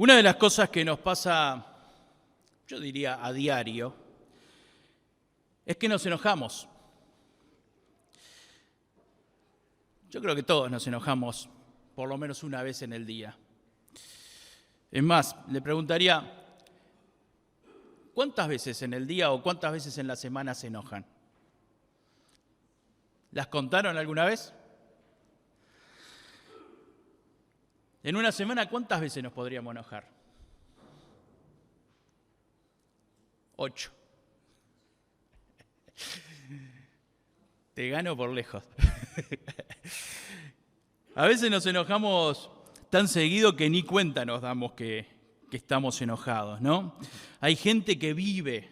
Una de las cosas que nos pasa, yo diría a diario, es que nos enojamos. Yo creo que todos nos enojamos por lo menos una vez en el día. Es más, le preguntaría, ¿cuántas veces en el día o cuántas veces en la semana se enojan? ¿Las contaron alguna vez? En una semana, ¿cuántas veces nos podríamos enojar? 8. Te gano por lejos. A veces nos enojamos tan seguido que ni cuenta nos damos que estamos enojados, ¿no? Hay gente que vive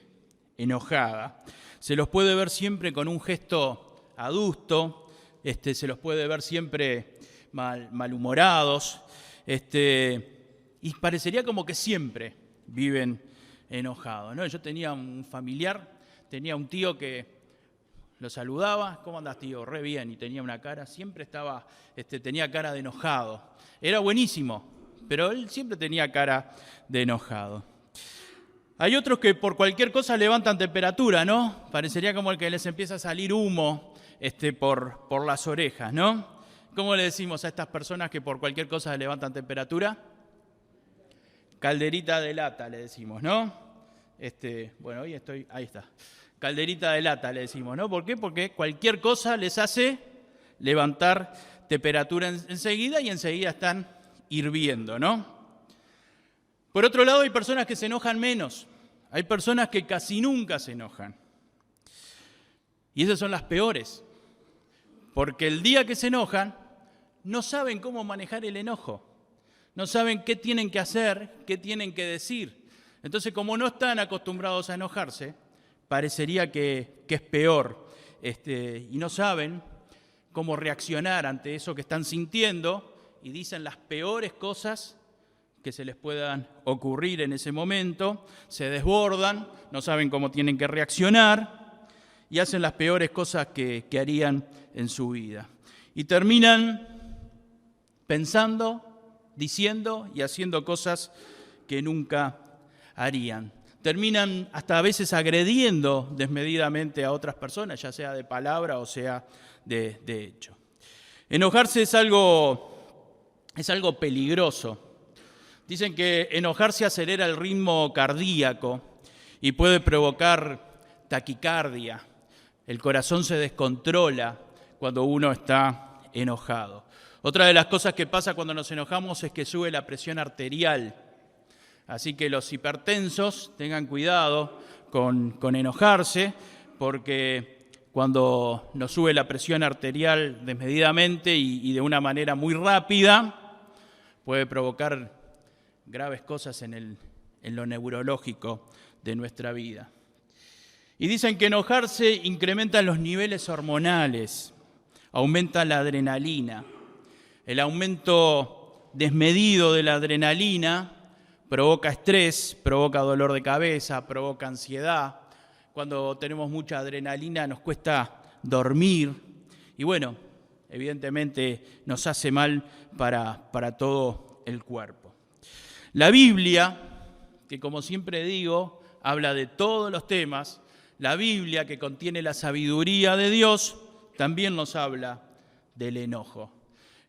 enojada. Se los puede ver siempre con un gesto adusto, se los puede ver siempre malhumorados, y parecería como que siempre viven enojados, ¿no? Yo tenía un familiar, tenía un tío que lo saludaba, ¿cómo andás, tío? Re bien, y tenía una cara, siempre tenía cara de enojado. Era buenísimo, pero él siempre tenía cara de enojado. Hay otros que por cualquier cosa levantan temperatura, ¿no? Parecería como el que les empieza a salir humo por las orejas, ¿no? ¿Cómo le decimos a estas personas que por cualquier cosa levantan temperatura? Calderita de lata, le decimos, ¿no? Bueno, ahí está. Calderita de lata, le decimos, ¿no? ¿Por qué? Porque cualquier cosa les hace levantar temperatura enseguida y enseguida están hirviendo, ¿no? Por otro lado, hay personas que se enojan menos. Hay personas que casi nunca se enojan. Y esas son las peores. Porque el día que se enojan, no saben cómo manejar el enojo. No saben qué tienen que hacer, qué tienen que decir. Entonces, como no están acostumbrados a enojarse, parecería que es peor. Y no saben cómo reaccionar ante eso que están sintiendo y dicen las peores cosas que se les puedan ocurrir en ese momento, se desbordan, no saben cómo tienen que reaccionar y hacen las peores cosas que harían en su vida. Y terminan pensando, diciendo y haciendo cosas que nunca harían. Terminan hasta a veces agrediendo desmedidamente a otras personas, ya sea de palabra o sea de hecho. Enojarse es algo peligroso. Dicen que enojarse acelera el ritmo cardíaco y puede provocar taquicardia. El corazón se descontrola cuando uno está enojado. Otra de las cosas que pasa cuando nos enojamos es que sube la presión arterial. Así que los hipertensos tengan cuidado con enojarse, porque cuando nos sube la presión arterial desmedidamente y de una manera muy rápida, puede provocar graves cosas en lo neurológico de nuestra vida. Y dicen que enojarse incrementa los niveles hormonales, aumenta la adrenalina. El aumento desmedido de la adrenalina provoca estrés, provoca dolor de cabeza, provoca ansiedad. Cuando tenemos mucha adrenalina nos cuesta dormir y bueno, evidentemente nos hace mal para todo el cuerpo. La Biblia, que como siempre digo, habla de todos los temas, la Biblia que contiene la sabiduría de Dios, también nos habla del enojo.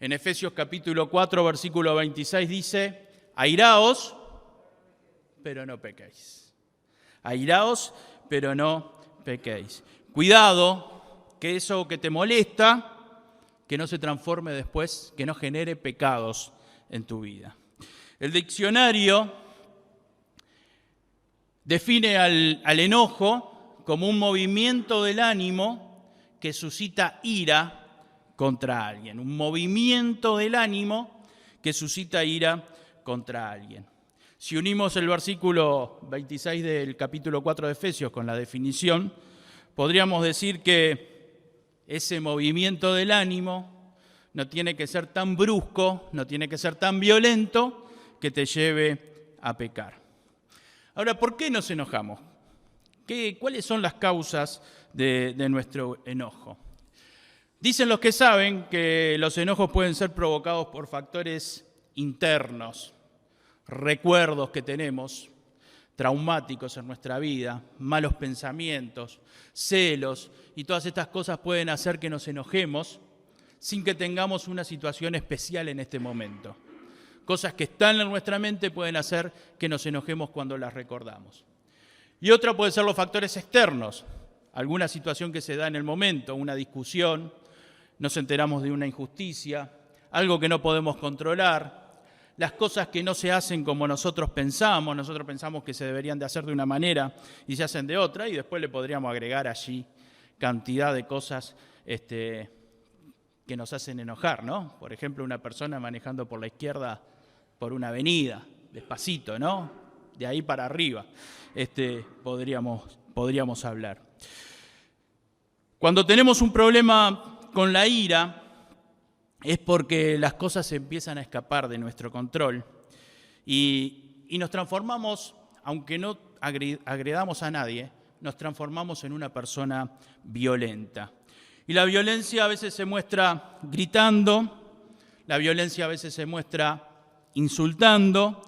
En Efesios capítulo 4, versículo 26 dice, airaos, pero no pequéis. Airaos, pero no pequéis. Cuidado, que eso que te molesta, que no se transforme después, que no genere pecados en tu vida. El diccionario define al enojo como un movimiento del ánimo que suscita ira contra alguien. Un movimiento del ánimo que suscita ira contra alguien. Si unimos el versículo 26 del capítulo 4 de Efesios con la definición, podríamos decir que ese movimiento del ánimo no tiene que ser tan brusco, no tiene que ser tan violento que te lleve a pecar. Ahora, ¿por qué nos enojamos? ¿Cuáles son las causas de nuestro enojo? Dicen los que saben que los enojos pueden ser provocados por factores internos. recuerdos que tenemos traumáticos en nuestra vida, malos pensamientos, celos, y todas estas cosas pueden hacer que nos enojemos sin que tengamos una situación especial en este momento. Cosas que están en nuestra mente pueden hacer que nos enojemos cuando las recordamos. Y otra puede ser los factores externos, alguna situación que se da en el momento, una discusión, nos enteramos de una injusticia, algo que no podemos controlar, las cosas que no se hacen como nosotros pensamos que se deberían de hacer de una manera y se hacen de otra, y después le podríamos agregar allí cantidad de cosas que nos hacen enojar, ¿no? Por ejemplo, una persona manejando por la izquierda por una avenida, despacito, ¿no? De ahí para arriba, podríamos hablar. Cuando tenemos un problema con la ira, es porque las cosas se empiezan a escapar de nuestro control y nos transformamos, aunque no agredamos a nadie, nos transformamos en una persona violenta. Y la violencia a veces se muestra gritando, la violencia a veces se muestra insultando,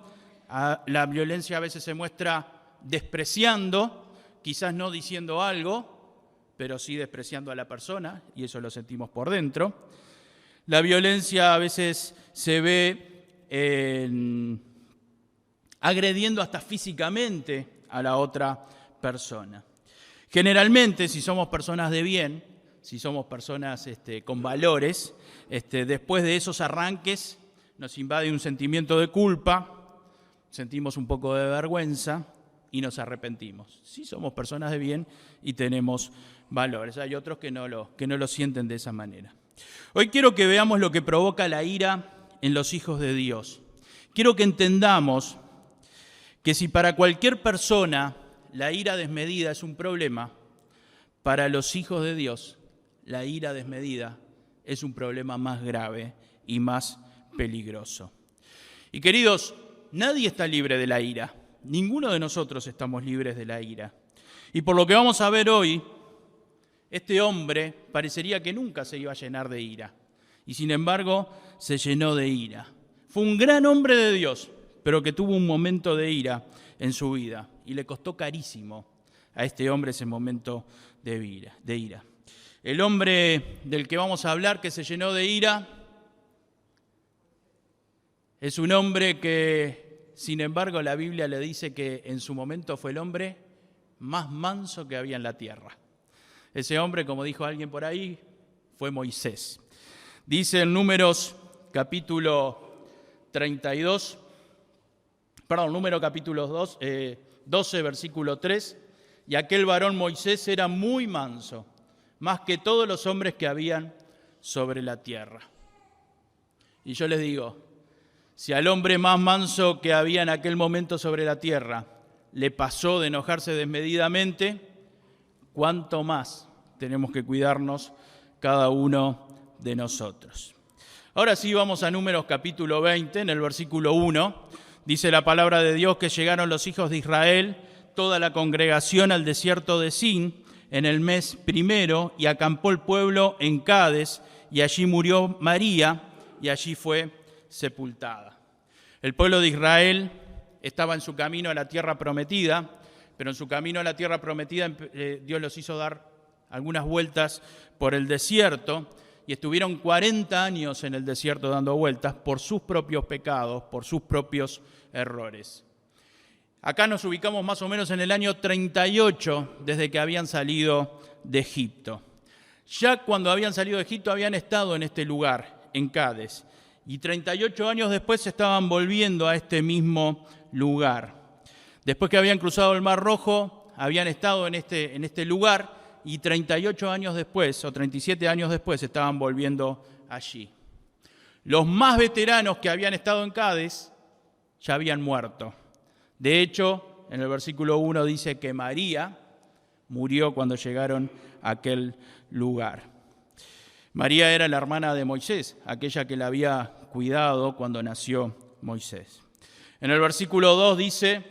la violencia a veces se muestra despreciando, quizás no diciendo algo, pero sí despreciando a la persona, y eso lo sentimos por dentro. La violencia a veces se ve agrediendo hasta físicamente a la otra persona. Generalmente, si somos personas de bien, si somos personas con valores, después de esos arranques nos invade un sentimiento de culpa, sentimos un poco de vergüenza y nos arrepentimos. Si somos personas de bien y tenemos valores. Hay otros que no lo sienten de esa manera. Hoy quiero que veamos lo que provoca la ira en los hijos de Dios. Quiero que entendamos que si para cualquier persona la ira desmedida es un problema, para los hijos de Dios la ira desmedida es un problema más grave y más peligroso. Y queridos, nadie está libre de la ira. Ninguno de nosotros estamos libres de la ira. Y por lo que vamos a ver hoy, este hombre parecería que nunca se iba a llenar de ira. Y sin embargo, se llenó de ira. Fue un gran hombre de Dios, pero que tuvo un momento de ira en su vida. Y le costó carísimo a este hombre ese momento de ira. El hombre del que vamos a hablar que se llenó de ira es un hombre que, sin embargo, la Biblia le dice que en su momento fue el hombre más manso que había en la tierra. Ese hombre, como dijo alguien por ahí, fue Moisés. Dice en Números capítulo 12, versículo 3, y aquel varón Moisés era muy manso, más que todos los hombres que habían sobre la tierra. Y yo les digo, si al hombre más manso que había en aquel momento sobre la tierra le pasó de enojarse desmedidamente, ¿cuánto más tenemos que cuidarnos cada uno de nosotros? Ahora sí vamos a Números capítulo 20, en el versículo 1. Dice la palabra de Dios que llegaron los hijos de Israel, toda la congregación al desierto de Sin, en el mes primero, y acampó el pueblo en Cades, y allí murió María, y allí fue sepultada. El pueblo de Israel estaba en su camino a la tierra prometida, pero en su camino a la tierra prometida Dios los hizo dar algunas vueltas por el desierto y estuvieron 40 años en el desierto dando vueltas por sus propios pecados, por sus propios errores. Acá nos ubicamos más o menos en el año 38 desde que habían salido de Egipto. Ya cuando habían salido de Egipto habían estado en este lugar, en Cades, y 38 años después se estaban volviendo a este mismo lugar. Después que habían cruzado el Mar Rojo, habían estado en este lugar y 38 años después, o 37 años después, estaban volviendo allí. Los más veteranos que habían estado en Cades ya habían muerto. De hecho, en el versículo 1 dice que María murió cuando llegaron a aquel lugar. María era la hermana de Moisés, aquella que la había cuidado cuando nació Moisés. En el versículo 2 dice,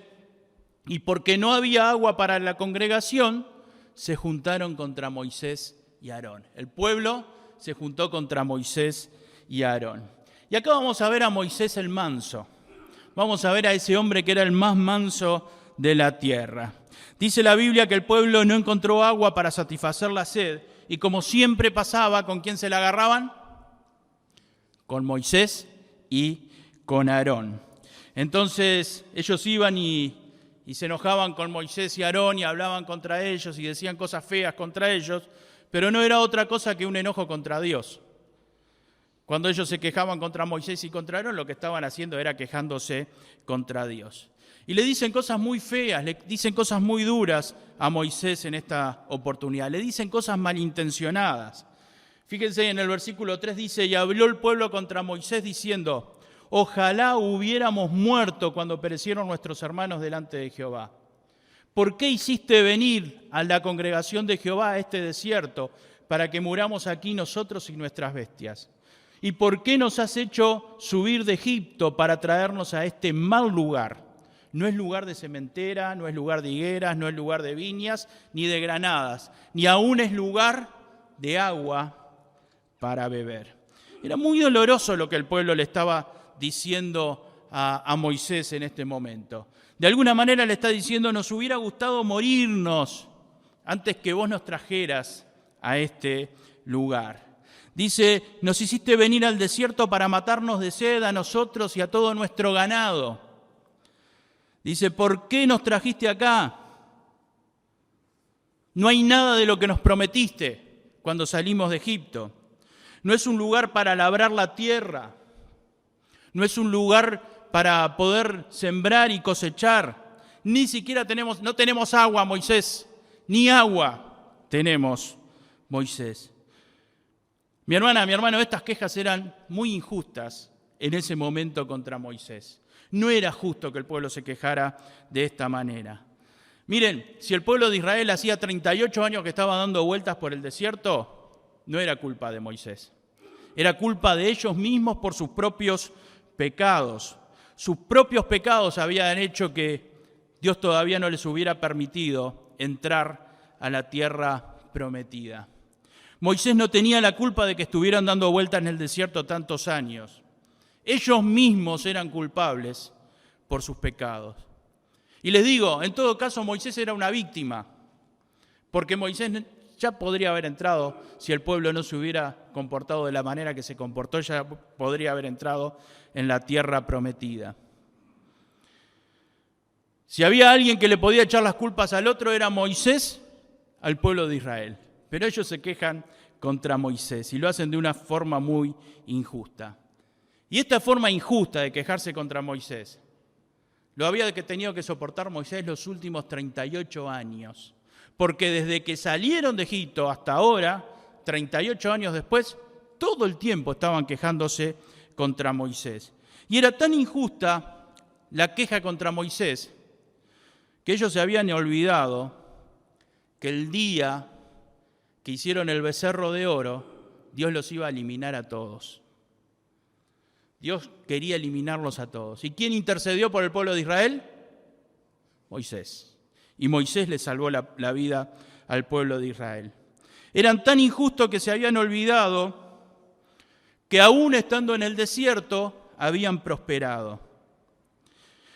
y porque no había agua para la congregación, se juntaron contra Moisés y Aarón. El pueblo se juntó contra Moisés y Aarón. Y acá vamos a ver a Moisés el manso. vamos a ver a ese hombre que era el más manso de la tierra. Dice la Biblia que el pueblo no encontró agua para satisfacer la sed, y como siempre pasaba, ¿con quién se la agarraban? Con Moisés y con Aarón. Entonces ellos iban y se enojaban con Moisés y Aarón y hablaban contra ellos y decían cosas feas contra ellos, pero no era otra cosa que un enojo contra Dios. Cuando ellos se quejaban contra Moisés y contra Aarón, lo que estaban haciendo era quejándose contra Dios. Y le dicen cosas muy feas, le dicen cosas muy duras a Moisés en esta oportunidad. Le dicen cosas malintencionadas. Fíjense, en el versículo 3 dice, y habló el pueblo contra Moisés diciendo, ojalá hubiéramos muerto cuando perecieron nuestros hermanos delante de Jehová. ¿Por qué hiciste venir a la congregación de Jehová a este desierto para que muramos aquí nosotros y nuestras bestias? ¿Y por qué nos has hecho subir de Egipto para traernos a este mal lugar? No es lugar de sementera, no es lugar de higueras, no es lugar de viñas, ni de granadas, ni aún es lugar de agua para beber. Era muy doloroso lo que el pueblo le estaba diciendo a Moisés en este momento. De alguna manera le está diciendo, nos hubiera gustado morirnos antes que vos nos trajeras a este lugar. Dice, nos hiciste venir al desierto para matarnos de sed a nosotros y a todo nuestro ganado. Dice, ¿por qué nos trajiste acá? No hay nada de lo que nos prometiste cuando salimos de Egipto. No es un lugar para labrar la tierra. No es un lugar para poder sembrar y cosechar. Ni siquiera no tenemos agua, Moisés. Ni agua tenemos, Moisés. Mi hermana, mi hermano, estas quejas eran muy injustas en ese momento contra Moisés. No era justo que el pueblo se quejara de esta manera. Miren, si el pueblo de Israel hacía 38 años que estaba dando vueltas por el desierto, no era culpa de Moisés. Era culpa de ellos mismos por sus propios pecados. Sus propios pecados habían hecho que Dios todavía no les hubiera permitido entrar a la tierra prometida. Moisés no tenía la culpa de que estuvieran dando vueltas en el desierto tantos años. Ellos mismos eran culpables por sus pecados. Y les digo, en todo caso Moisés era una víctima, porque Moisés ya podría haber entrado, si el pueblo no se hubiera comportado de la manera que se comportó, ya podría haber entrado en la tierra prometida. Si había alguien que le podía echar las culpas al otro, era Moisés al pueblo de Israel. Pero ellos se quejan contra Moisés y lo hacen de una forma muy injusta. Y esta forma injusta de quejarse contra Moisés, lo había tenido que soportar Moisés los últimos 38 años. Porque desde que salieron de Egipto hasta ahora, 38 años después, todo el tiempo estaban quejándose contra Moisés. Y era tan injusta la queja contra Moisés que ellos se habían olvidado que el día que hicieron el becerro de oro, Dios los iba a eliminar a todos. Dios quería eliminarlos a todos. ¿Y quién intercedió por el pueblo de Israel? Moisés. Y Moisés le salvó la vida al pueblo de Israel. Eran tan injustos que se habían olvidado que aún estando en el desierto habían prosperado.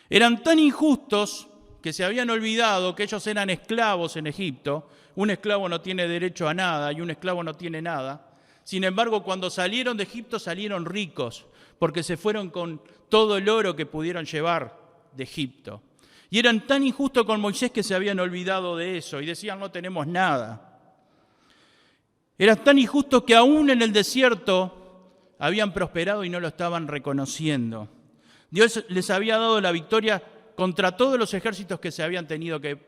Eran tan injustos que se habían olvidado que ellos eran esclavos en Egipto. Un esclavo no tiene derecho a nada y un esclavo no tiene nada. Sin embargo, cuando salieron de Egipto salieron ricos, porque se fueron con todo el oro que pudieron llevar de Egipto. Y eran tan injustos con Moisés que se habían olvidado de eso y decían, no tenemos nada. Eran tan injustos que aún en el desierto habían prosperado y no lo estaban reconociendo. Dios les había dado la victoria contra todos los ejércitos que se habían tenido que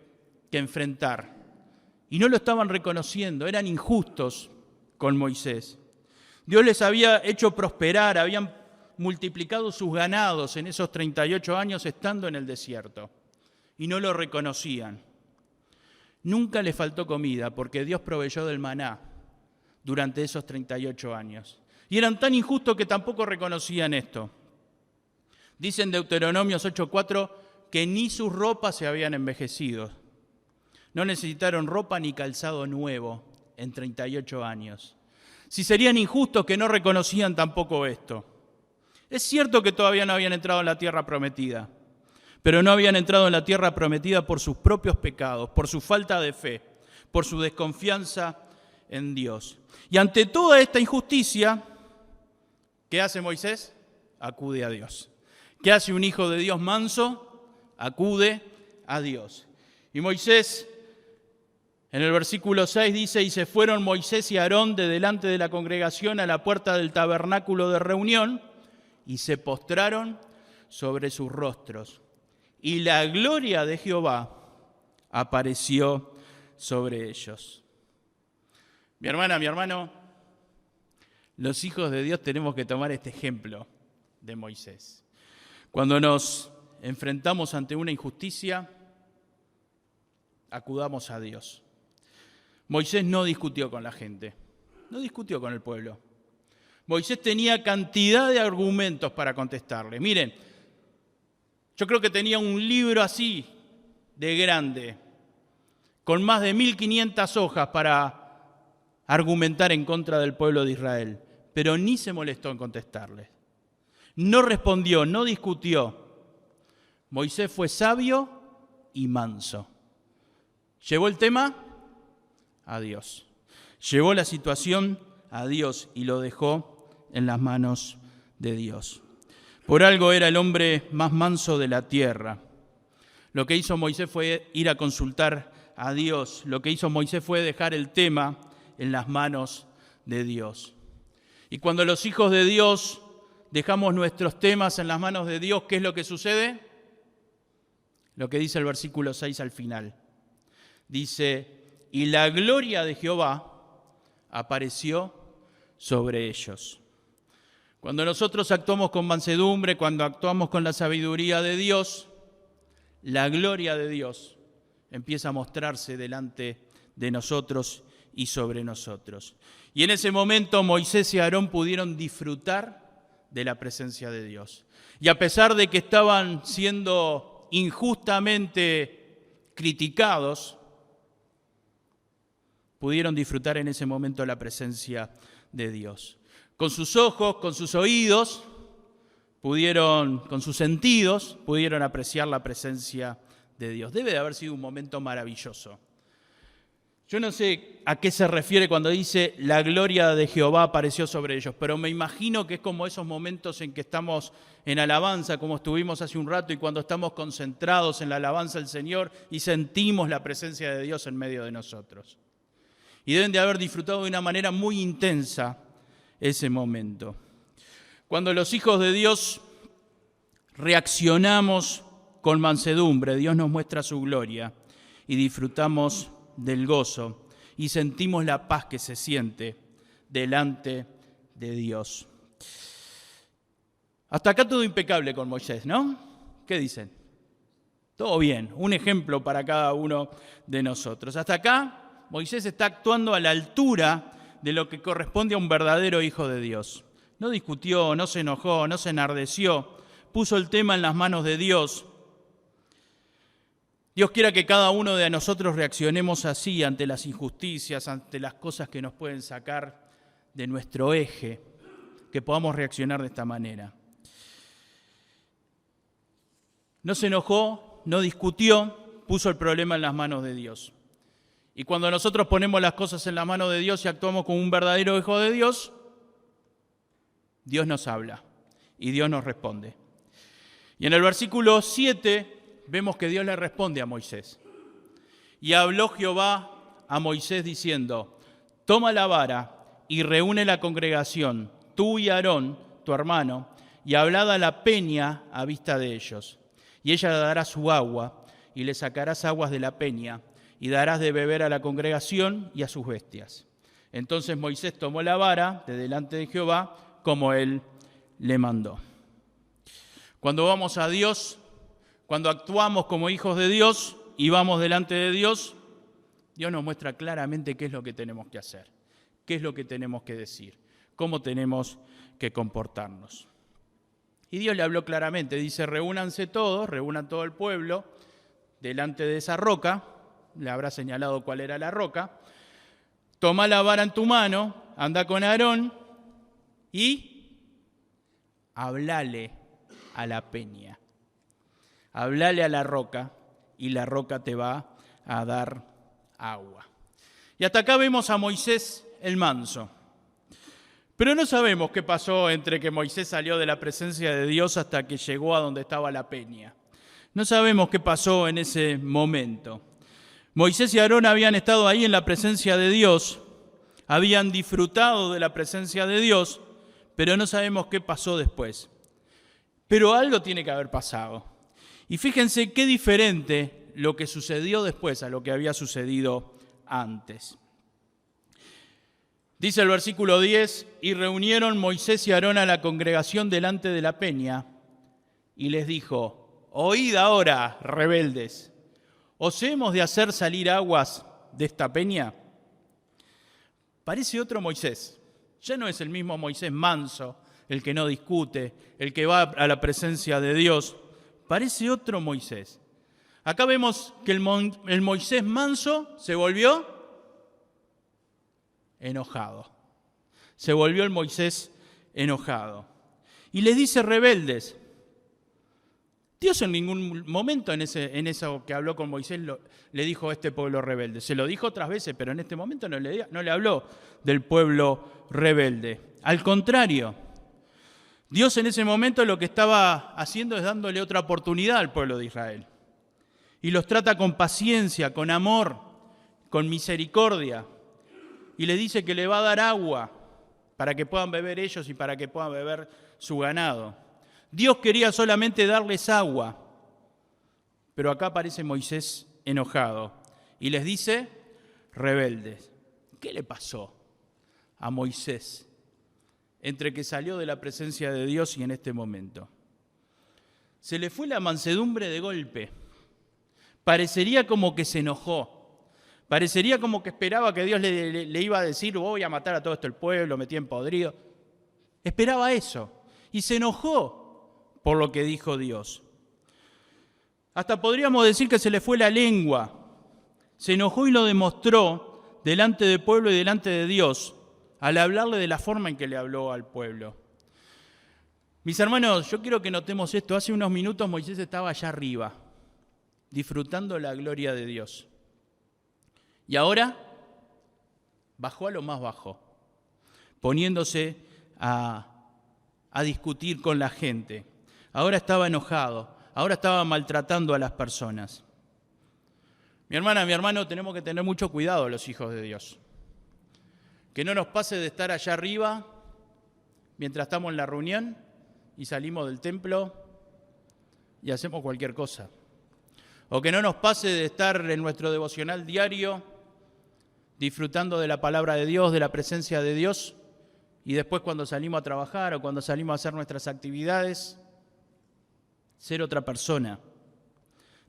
enfrentar. Y no lo estaban reconociendo, eran injustos con Moisés. Dios les había hecho prosperar, habían multiplicado sus ganados en esos 38 años estando en el desierto. Y no lo reconocían. Nunca les faltó comida porque Dios proveyó del maná durante esos 38 años. Y eran tan injustos que tampoco reconocían esto. Dice en Deuteronomios 8:4 que ni sus ropas se habían envejecido. No necesitaron ropa ni calzado nuevo en 38 años. Si serían injustos que no reconocían tampoco esto. Es cierto que todavía no habían entrado en la tierra prometida, pero no habían entrado en la tierra prometida por sus propios pecados, por su falta de fe, por su desconfianza en Dios. Y ante toda esta injusticia, ¿qué hace Moisés? Acude a Dios. ¿Qué hace un hijo de Dios manso? Acude a Dios. Y Moisés, en el versículo 6 dice, y se fueron Moisés y Aarón de delante de la congregación a la puerta del tabernáculo de reunión y se postraron sobre sus rostros. Y la gloria de Jehová apareció sobre ellos. Mi hermana, mi hermano, los hijos de Dios tenemos que tomar este ejemplo de Moisés. Cuando nos enfrentamos ante una injusticia, acudamos a Dios. Moisés no discutió con la gente, no discutió con el pueblo. Moisés tenía cantidad de argumentos para contestarle. Miren, yo creo que tenía un libro así de grande, con más de 1500 hojas para argumentar en contra del pueblo de Israel, pero ni se molestó en contestarles. No respondió, no discutió. Moisés fue sabio y manso. Llevó el tema a Dios. Llevó la situación a Dios y lo dejó en las manos de Dios. Por algo era el hombre más manso de la tierra. Lo que hizo Moisés fue ir a consultar a Dios. Lo que hizo Moisés fue dejar el tema en las manos de Dios. Y cuando los hijos de Dios dejamos nuestros temas en las manos de Dios, ¿qué es lo que sucede? Lo que dice el versículo 6 al final. Dice, y la gloria de Jehová apareció sobre ellos. Cuando nosotros actuamos con mansedumbre, cuando actuamos con la sabiduría de Dios, la gloria de Dios empieza a mostrarse delante de nosotros y sobre nosotros. Y en ese momento Moisés y Aarón pudieron disfrutar de la presencia de Dios. Y a pesar de que estaban siendo injustamente criticados, pudieron disfrutar en ese momento la presencia de Dios. Con sus ojos, con sus oídos, con sus sentidos, pudieron apreciar la presencia de Dios. Debe de haber sido un momento maravilloso. Yo no sé a qué se refiere cuando dice la gloria de Jehová apareció sobre ellos, pero me imagino que es como esos momentos en que estamos en alabanza, como estuvimos hace un rato, y cuando estamos concentrados en la alabanza del Señor y sentimos la presencia de Dios en medio de nosotros. Y deben de haber disfrutado de una manera muy intensa ese momento. Cuando los hijos de Dios reaccionamos con mansedumbre, Dios nos muestra su gloria y disfrutamos del gozo y sentimos la paz que se siente delante de Dios. Hasta acá todo impecable con Moisés, ¿no? ¿Qué dicen? Todo bien, un ejemplo para cada uno de nosotros. Hasta acá Moisés está actuando a la altura de lo que corresponde a un verdadero hijo de Dios. No discutió, no se enojó, no se enardeció, puso el tema en las manos de Dios. Dios quiera que cada uno de nosotros reaccionemos así ante las injusticias, ante las cosas que nos pueden sacar de nuestro eje, que podamos reaccionar de esta manera. No se enojó, no discutió, puso el problema en las manos de Dios. Y cuando nosotros ponemos las cosas en las manos de Dios y actuamos como un verdadero hijo de Dios, Dios nos habla y Dios nos responde. Y en el versículo 7 vemos que Dios le responde a Moisés. Y habló Jehová a Moisés diciendo, toma la vara y reúne la congregación, tú y Aarón, tu hermano, y hablad a la peña a vista de ellos. Y ella dará su agua, y le sacarás aguas de la peña, y darás de beber a la congregación y a sus bestias. Entonces Moisés tomó la vara de delante de Jehová, como él le mandó. Cuando vamos a Dios, cuando actuamos como hijos de Dios y vamos delante de Dios, Dios nos muestra claramente qué es lo que tenemos que hacer, qué es lo que tenemos que decir, cómo tenemos que comportarnos. Y Dios le habló claramente, dice, reúnanse todos, reúnan todo el pueblo delante de esa roca, le habrá señalado cuál era la roca, toma la vara en tu mano, anda con Aarón y hablale a la peña, hablale a la roca y la roca te va a dar agua. Y hasta acá vemos a Moisés el manso. Pero no sabemos qué pasó entre que Moisés salió de la presencia de Dios hasta que llegó a donde estaba la peña. No sabemos qué pasó en ese momento. Moisés y Aarón habían estado ahí en la presencia de Dios, habían disfrutado de la presencia de Dios, pero no sabemos qué pasó después. Pero algo tiene que haber pasado. Y fíjense qué diferente lo que sucedió después a lo que había sucedido antes. Dice el versículo 10, y reunieron Moisés y Aarón a la congregación delante de la peña, y les dijo, oíd ahora, rebeldes, ¿os hemos de hacer salir aguas de esta peña? Parece otro Moisés, ya no es el mismo Moisés manso, el que no discute, el que va a la presencia de Dios, parece otro Moisés. Acá vemos que el Moisés manso se volvió enojado. Se volvió el Moisés enojado. Y les dice rebeldes. Dios en ningún momento en eso que habló con Moisés le dijo a este pueblo rebelde. Se lo dijo otras veces, pero en este momento no le habló del pueblo rebelde. Al contrario, Dios en ese momento lo que estaba haciendo es dándole otra oportunidad al pueblo de Israel. Y los trata con paciencia, con amor, con misericordia. Y le dice que le va a dar agua para que puedan beber ellos y para que puedan beber su ganado. Dios quería solamente darles agua, pero acá aparece Moisés enojado y les dice, rebeldes. ¿Qué le pasó a Moisés entre que salió de la presencia de Dios y en este momento? Se le fue la mansedumbre de golpe. Parecería como que se enojó. Parecería como que esperaba que Dios le iba a decir, voy a matar a todo esto el pueblo, me tienen podrido. Esperaba eso. Y se enojó por lo que dijo Dios. Hasta podríamos decir que se le fue la lengua. Se enojó y lo demostró delante del pueblo y delante de Dios al hablarle de la forma en que le habló al pueblo. Mis hermanos, yo quiero que notemos esto. Hace unos minutos Moisés estaba allá arriba, disfrutando la gloria de Dios. Y ahora bajó a lo más bajo, poniéndose a discutir con la gente. Ahora estaba enojado, ahora estaba maltratando a las personas. Mi hermana, mi hermano, tenemos que tener mucho cuidado los hijos de Dios. Que no nos pase de estar allá arriba mientras estamos en la reunión y salimos del templo y hacemos cualquier cosa. O que no nos pase de estar en nuestro devocional diario disfrutando de la palabra de Dios, de la presencia de Dios, y después cuando salimos a trabajar o cuando salimos a hacer nuestras actividades, ser otra persona.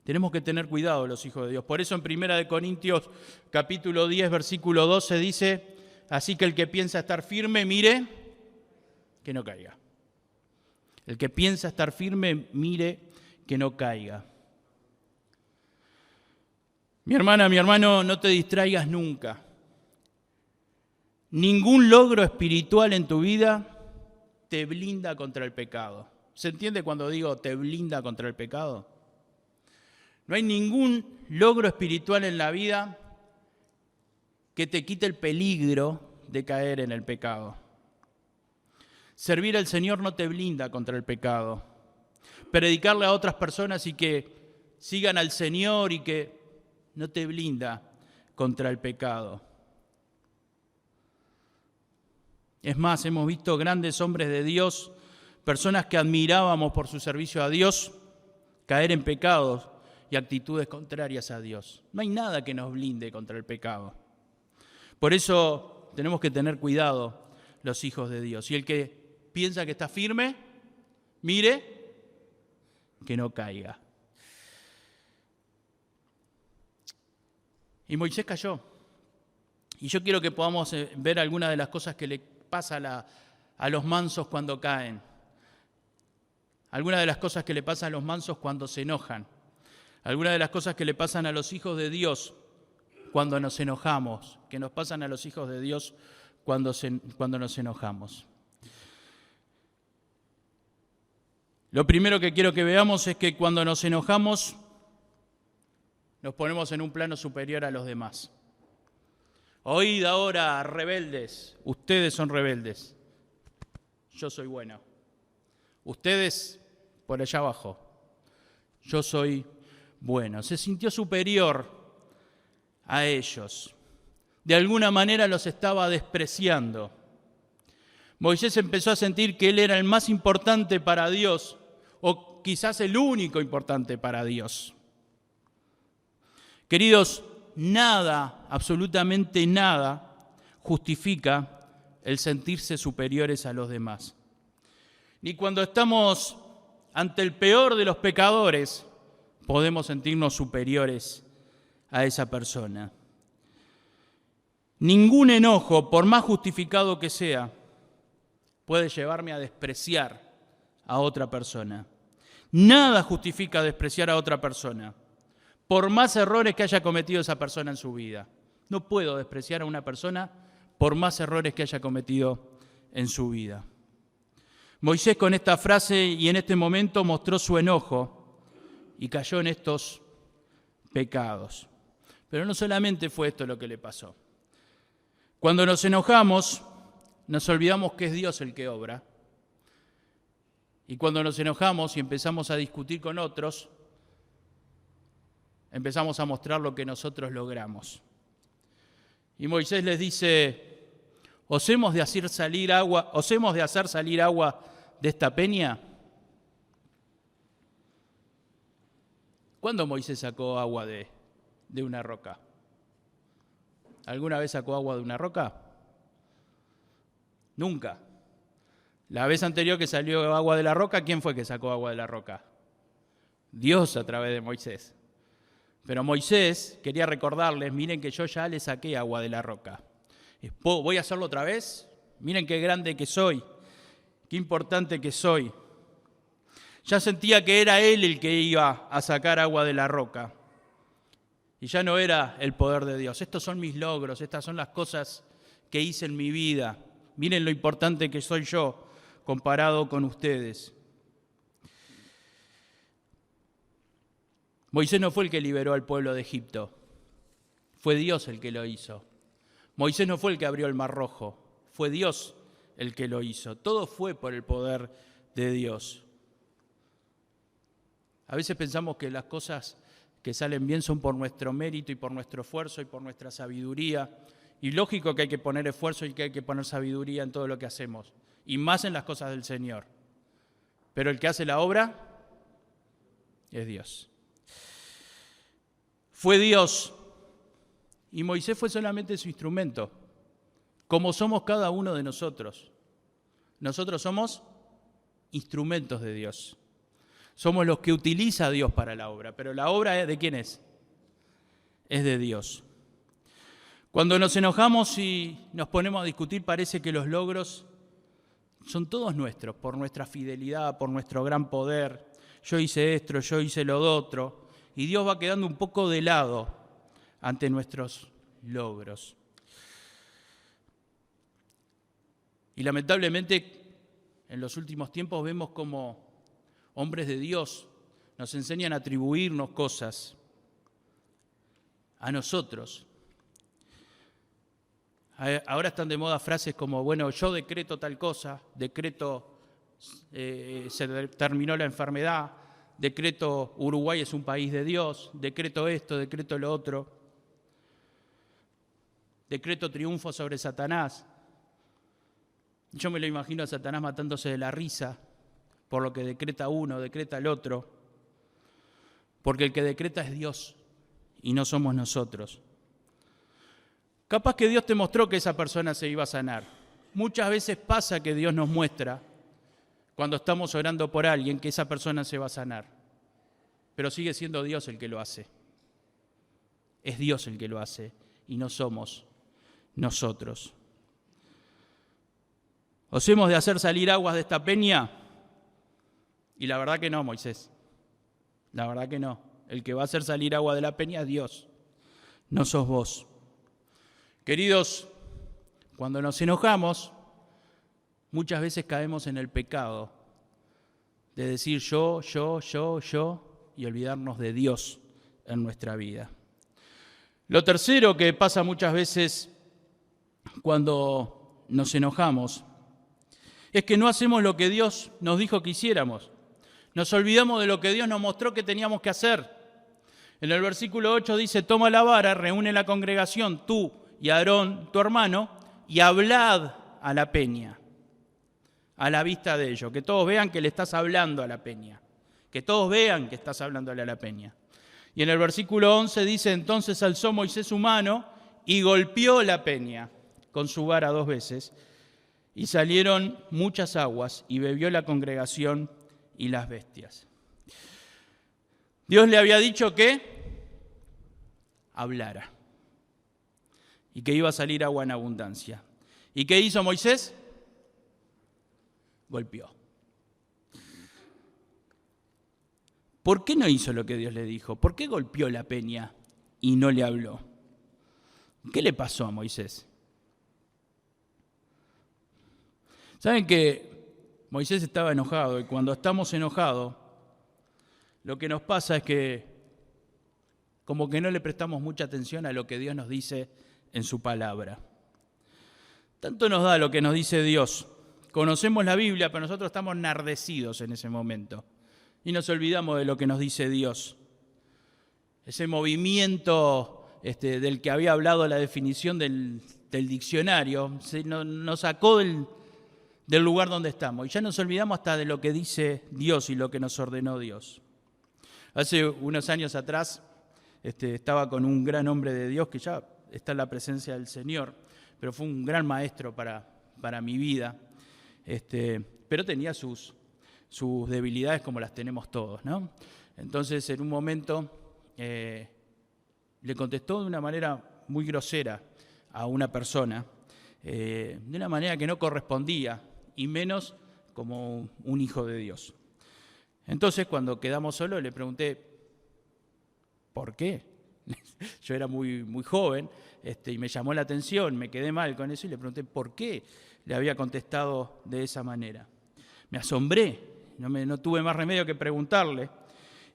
Tenemos que tener cuidado los hijos de Dios. Por eso en 1 Corintios capítulo 10, versículo 12 dice, así que el que piensa estar firme, mire que no caiga. El que piensa estar firme, mire que no caiga. Mi hermana, mi hermano, no te distraigas nunca. Ningún logro espiritual en tu vida te blinda contra el pecado. ¿Se entiende cuando digo te blinda contra el pecado? No hay ningún logro espiritual en la vida que te quite el peligro de caer en el pecado. Servir al Señor no te blinda contra el pecado. Predicarle a otras personas y que sigan al Señor y que no te blinda contra el pecado. Es más, hemos visto grandes hombres de Dios, personas que admirábamos por su servicio a Dios, caer en pecados y actitudes contrarias a Dios. No hay nada que nos blinde contra el pecado. Por eso tenemos que tener cuidado los hijos de Dios. Y el que piensa que está firme, mire que no caiga. Y Moisés cayó. Y yo quiero que podamos ver algunas de las cosas que le pasa a los mansos cuando caen. Algunas de las cosas que le pasan a los mansos cuando se enojan. Algunas de las cosas que le pasan a los hijos de Dios cuando nos enojamos. Que nos pasan a los hijos de Dios cuando nos enojamos. Lo primero que quiero que veamos es que cuando nos enojamos, nos ponemos en un plano superior a los demás. Oíd ahora, rebeldes, ustedes son rebeldes, yo soy bueno. Ustedes por allá abajo, yo soy bueno. Se sintió superior a ellos. De alguna manera los estaba despreciando. Moisés empezó a sentir que él era el más importante para Dios, o quizás el único importante para Dios. Queridos, nada, absolutamente nada, justifica el sentirse superiores a los demás. Ni cuando estamos ante el peor de los pecadores, podemos sentirnos superiores a esa persona. Ningún enojo, por más justificado que sea, puede llevarme a despreciar a otra persona. Nada justifica despreciar a otra persona, por más errores que haya cometido esa persona en su vida. No puedo despreciar a una persona por más errores que haya cometido en su vida. Moisés con esta frase y en este momento mostró su enojo y cayó en estos pecados. Pero no solamente fue esto lo que le pasó. Cuando nos enojamos, nos olvidamos que es Dios el que obra. Y cuando nos enojamos y empezamos a discutir con otros, empezamos a mostrar lo que nosotros logramos. Y Moisés les dice: ¿os hemos de hacer salir agua de esta peña? ¿Cuándo Moisés sacó agua de una roca? ¿Alguna vez sacó agua de una roca? Nunca. La vez anterior que salió agua de la roca, ¿quién fue que sacó agua de la roca? Dios a través de Moisés. Pero Moisés quería recordarles: miren que yo ya le saqué agua de la roca. ¿Voy a hacerlo otra vez? Miren qué grande que soy, qué importante que soy. Ya sentía que era él el que iba a sacar agua de la roca. Y ya no era el poder de Dios. Estos son mis logros, estas son las cosas que hice en mi vida. Miren lo importante que soy yo comparado con ustedes. Moisés no fue el que liberó al pueblo de Egipto, fue Dios el que lo hizo. Moisés no fue el que abrió el Mar Rojo, fue Dios el que lo hizo. Todo fue por el poder de Dios. A veces pensamos que las cosas que salen bien son por nuestro mérito y por nuestro esfuerzo y por nuestra sabiduría. Y lógico que hay que poner esfuerzo y que hay que poner sabiduría en todo lo que hacemos, y más en las cosas del Señor. Pero el que hace la obra es Dios. Fue Dios, y Moisés fue solamente su instrumento, como somos cada uno de nosotros. Nosotros somos instrumentos de Dios. Somos los que utiliza Dios para la obra, pero la obra ¿de quién es? Es de Dios. Cuando nos enojamos y nos ponemos a discutir, parece que los logros son todos nuestros, por nuestra fidelidad, por nuestro gran poder. Yo hice esto, yo hice lo otro, y Dios va quedando un poco de lado ante nuestros logros. Y lamentablemente, en los últimos tiempos vemos como hombres de Dios nos enseñan a atribuirnos cosas a nosotros. Ahora están de moda frases como: bueno, yo decreto tal cosa, decreto se terminó la enfermedad, decreto Uruguay es un país de Dios, decreto esto, decreto lo otro, decreto triunfo sobre Satanás. Yo me lo imagino a Satanás matándose de la risa por lo que decreta uno, decreta el otro, porque el que decreta es Dios y no somos nosotros. Capaz que Dios te mostró que esa persona se iba a sanar. Muchas veces pasa que Dios nos muestra, cuando estamos orando por alguien, que esa persona se va a sanar. Pero sigue siendo Dios el que lo hace. Es Dios el que lo hace y no somos nosotros. ¿Os hemos de hacer salir aguas de esta peña? Y la verdad que no, Moisés. La verdad que no. El que va a hacer salir agua de la peña es Dios, no sos vos. Queridos, cuando nos enojamos, muchas veces caemos en el pecado de decir yo, y olvidarnos de Dios en nuestra vida. Lo tercero que pasa muchas veces cuando nos enojamos es que no hacemos lo que Dios nos dijo que hiciéramos. Nos olvidamos de lo que Dios nos mostró que teníamos que hacer. En el versículo 8 dice, toma la vara, reúne la congregación, tú y Aarón, tu hermano, y hablad a la peña, a la vista de ellos, que todos vean que le estás hablando a la peña, que todos vean que estás hablándole a la peña. Y en el versículo 11 dice, entonces alzó Moisés su mano y golpeó la peña con su vara 2 veces, y salieron muchas aguas, y bebió la congregación y las bestias. Dios le había dicho que hablara, y que iba a salir agua en abundancia. ¿Y qué hizo Moisés? Golpeó. ¿Por qué no hizo lo que Dios le dijo? ¿Por qué golpeó la peña y no le habló? ¿Qué le pasó a Moisés? Saben que Moisés estaba enojado, y cuando estamos enojados, lo que nos pasa es que como que no le prestamos mucha atención a lo que Dios nos dice en su palabra. Tanto nos da lo que nos dice Dios. Conocemos la Biblia, pero nosotros estamos enardecidos en ese momento y nos olvidamos de lo que nos dice Dios. Ese movimiento del que había hablado la definición del diccionario nos sacó del lugar donde estamos y ya nos olvidamos hasta de lo que dice Dios y lo que nos ordenó Dios. Hace unos años atrás estaba con un gran hombre de Dios que ya está en la presencia del Señor, pero fue un gran maestro para mi vida, pero tenía sus debilidades como las tenemos todos, ¿no? Entonces, en un momento, le contestó de una manera muy grosera a una persona, de una manera que no correspondía, y menos como un hijo de Dios. Entonces, cuando quedamos solos, le pregunté, ¿por qué? Yo era muy, muy joven y me llamó la atención, me quedé mal con eso y le pregunté por qué le había contestado de esa manera. Me asombré, no tuve más remedio que preguntarle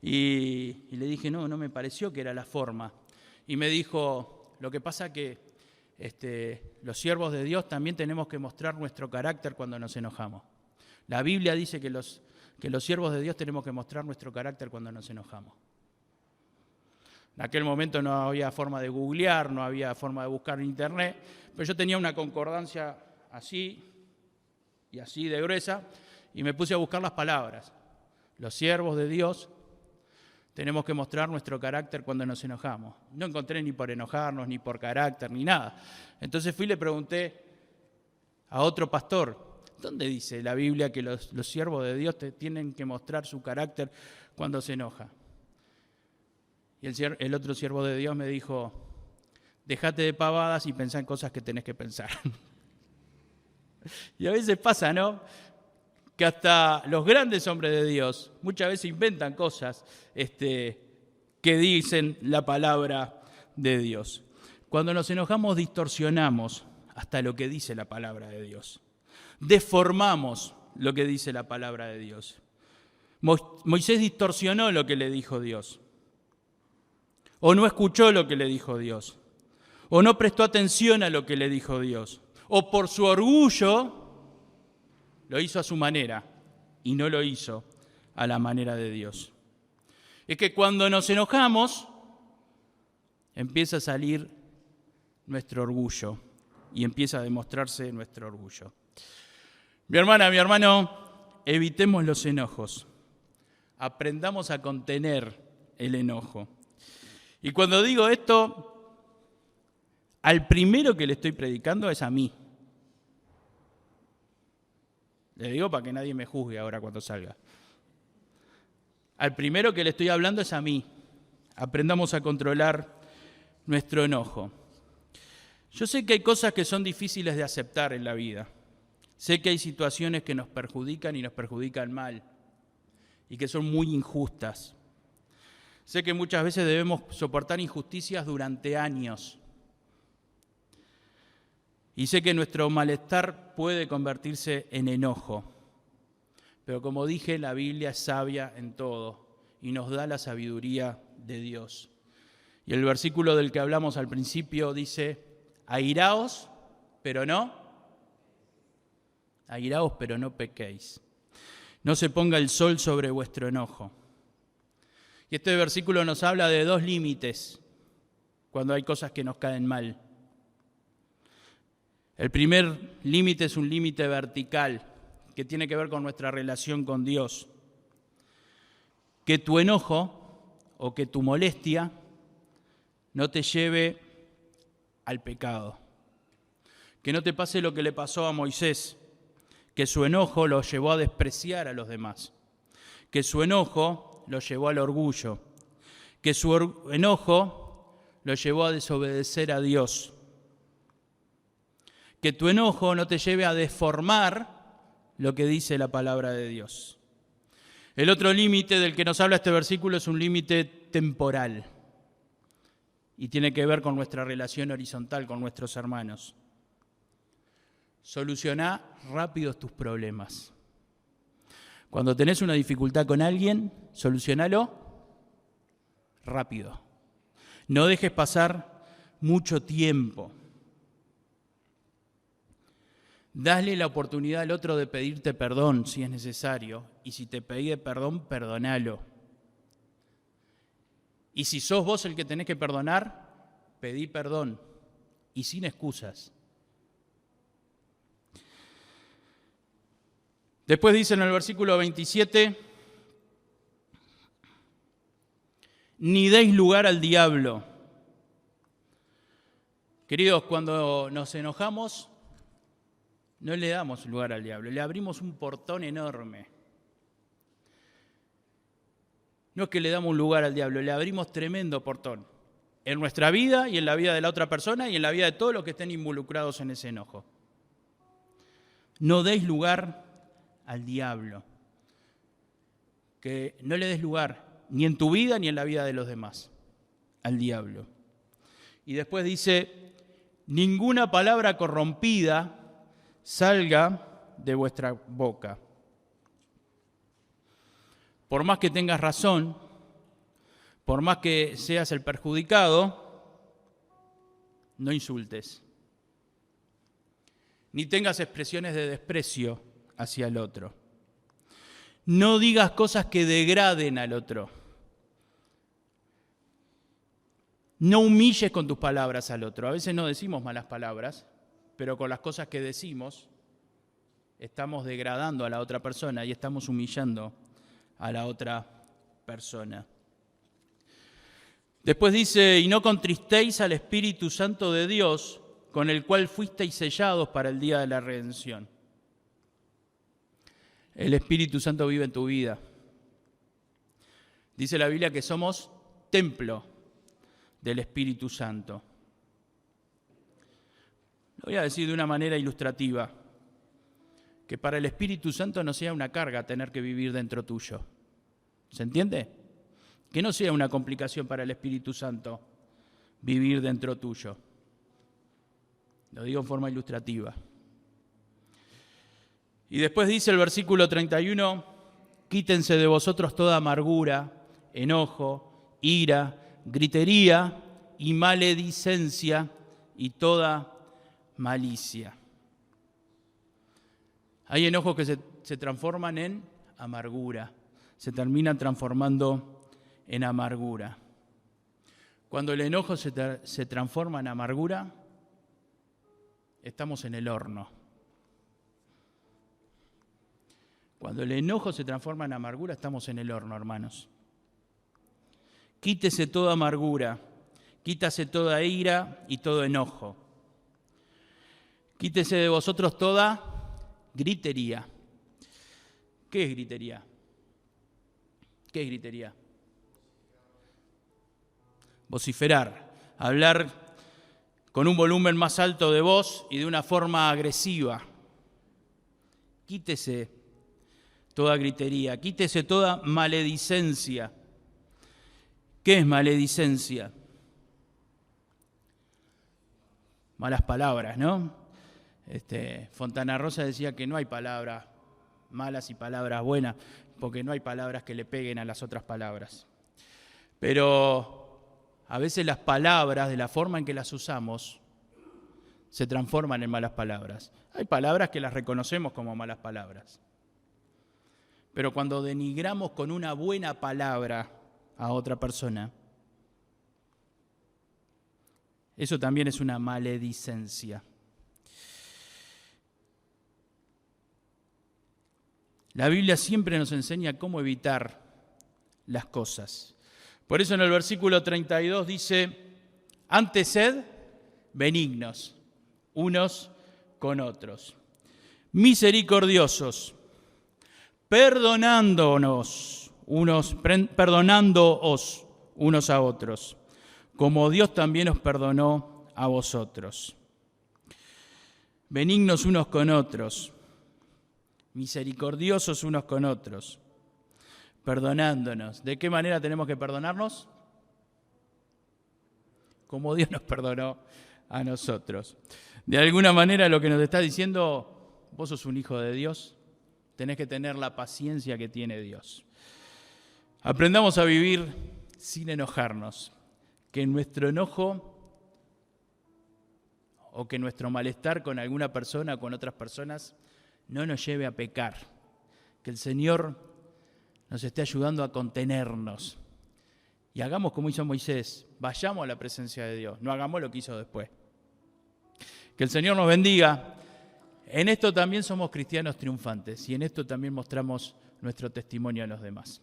y le dije, no me pareció que era la forma. Y me dijo, lo que pasa que los siervos de Dios también tenemos que mostrar nuestro carácter cuando nos enojamos. La Biblia dice que los siervos de Dios tenemos que mostrar nuestro carácter cuando nos enojamos. En aquel momento no había forma de googlear, no había forma de buscar en internet, pero yo tenía una concordancia así y así de gruesa y me puse a buscar las palabras. Los siervos de Dios tenemos que mostrar nuestro carácter cuando nos enojamos. No encontré ni por enojarnos, ni por carácter, ni nada. Entonces fui y le pregunté a otro pastor, ¿dónde dice la Biblia que los siervos de Dios tienen que mostrar su carácter cuando se enoja? Y el otro siervo de Dios me dijo, déjate de pavadas y pensá en cosas que tenés que pensar. Y a veces pasa, ¿no? Que hasta los grandes hombres de Dios muchas veces inventan cosas que dicen la palabra de Dios. Cuando nos enojamos distorsionamos hasta lo que dice la palabra de Dios. Deformamos lo que dice la palabra de Dios. Moisés distorsionó lo que le dijo Dios. O no escuchó lo que le dijo Dios. O no prestó atención a lo que le dijo Dios. O por su orgullo lo hizo a su manera y no lo hizo a la manera de Dios. Es que cuando nos enojamos, empieza a salir nuestro orgullo y empieza a demostrarse nuestro orgullo. Mi hermana, mi hermano, evitemos los enojos. Aprendamos a contener el enojo. Y cuando digo esto, al primero que le estoy predicando es a mí. Le digo para que nadie me juzgue ahora cuando salga. Al primero que le estoy hablando es a mí. Aprendamos a controlar nuestro enojo. Yo sé que hay cosas que son difíciles de aceptar en la vida. Sé que hay situaciones que nos perjudican y nos perjudican mal y que son muy injustas. Sé que muchas veces debemos soportar injusticias durante años. Y sé que nuestro malestar puede convertirse en enojo. Pero como dije, la Biblia es sabia en todo y nos da la sabiduría de Dios. Y el versículo del que hablamos al principio dice, airaos, pero no pequéis. No se ponga el sol sobre vuestro enojo. Y este versículo nos habla de dos límites cuando hay cosas que nos caen mal. El primer límite es un límite vertical que tiene que ver con nuestra relación con Dios. Que tu enojo o que tu molestia no te lleve al pecado. Que no te pase lo que le pasó a Moisés, que su enojo lo llevó a despreciar a los demás, que su enojo lo llevó al orgullo, que su enojo lo llevó a desobedecer a Dios. Que tu enojo no te lleve a deformar lo que dice la palabra de Dios. El otro límite del que nos habla este versículo es un límite temporal y tiene que ver con nuestra relación horizontal con nuestros hermanos. Solucioná rápido tus problemas. Cuando tenés una dificultad con alguien, solucionalo rápido. No dejes pasar mucho tiempo. Dale la oportunidad al otro de pedirte perdón si es necesario. Y si te pide perdón, perdonalo. Y si sos vos el que tenés que perdonar, pedí perdón. Y sin excusas. Después dice en el versículo 27, ni deis lugar al diablo. Queridos, cuando nos enojamos, no le damos lugar al diablo, le abrimos un portón enorme. No es que le damos un lugar al diablo, le abrimos tremendo portón en nuestra vida y en la vida de la otra persona y en la vida de todos los que estén involucrados en ese enojo. No deis lugar al diablo, que no le des lugar ni en tu vida ni en la vida de los demás, al diablo. Y después dice, ninguna palabra corrompida salga de vuestra boca. Por más que tengas razón, por más que seas el perjudicado, no insultes, ni tengas expresiones de desprecio hacia el otro. No digas cosas que degraden al otro. No humilles con tus palabras al otro. A veces no decimos malas palabras, pero con las cosas que decimos estamos degradando a la otra persona y estamos humillando a la otra persona. Después dice, y no contristéis al Espíritu Santo de Dios, con el cual fuisteis sellados para el día de la redención. El Espíritu Santo vive en tu vida. Dice la Biblia que somos templo del Espíritu Santo. Lo voy a decir de una manera ilustrativa, que para el Espíritu Santo no sea una carga tener que vivir dentro tuyo. ¿Se entiende? Que no sea una complicación para el Espíritu Santo vivir dentro tuyo. Lo digo en forma ilustrativa. Y después dice el versículo 31, quítense de vosotros toda amargura, enojo, ira, gritería y maledicencia y toda malicia. Hay enojos que se transforman en amargura, se terminan transformando en amargura. Cuando el enojo se transforma en amargura, estamos en el horno. Cuando el enojo se transforma en amargura, estamos en el horno, hermanos. Quítese toda amargura, quítase toda ira y todo enojo. Quítese de vosotros toda gritería. ¿Qué es gritería? ¿Qué es gritería? Vociferar, hablar con un volumen más alto de voz y de una forma agresiva. Quítese toda gritería, quítese toda maledicencia. ¿Qué es maledicencia? Malas palabras, ¿no? Fontana Rosa decía que no hay palabra malas y palabras buenas, porque no hay palabras que le peguen a las otras palabras. Pero a veces las palabras, de la forma en que las usamos, se transforman en malas palabras. Hay palabras que las reconocemos como malas palabras. Pero cuando denigramos con una buena palabra a otra persona, eso también es una maledicencia. La Biblia siempre nos enseña cómo evitar las cosas. Por eso en el versículo 32 dice, antes sed benignos unos con otros, misericordiosos, perdonándoos unos a otros, como Dios también os perdonó a vosotros. Benignos unos con otros, misericordiosos unos con otros, perdonándonos. ¿De qué manera tenemos que perdonarnos? Como Dios nos perdonó a nosotros. De alguna manera lo que nos está diciendo, vos sos un hijo de Dios, tenés que tener la paciencia que tiene Dios. Aprendamos a vivir sin enojarnos, que nuestro enojo o que nuestro malestar con alguna persona o con otras personas no nos lleve a pecar, que el Señor nos esté ayudando a contenernos. Y hagamos como hizo Moisés, vayamos a la presencia de Dios, no hagamos lo que hizo después. Que el Señor nos bendiga. En esto también somos cristianos triunfantes y en esto también mostramos nuestro testimonio a los demás.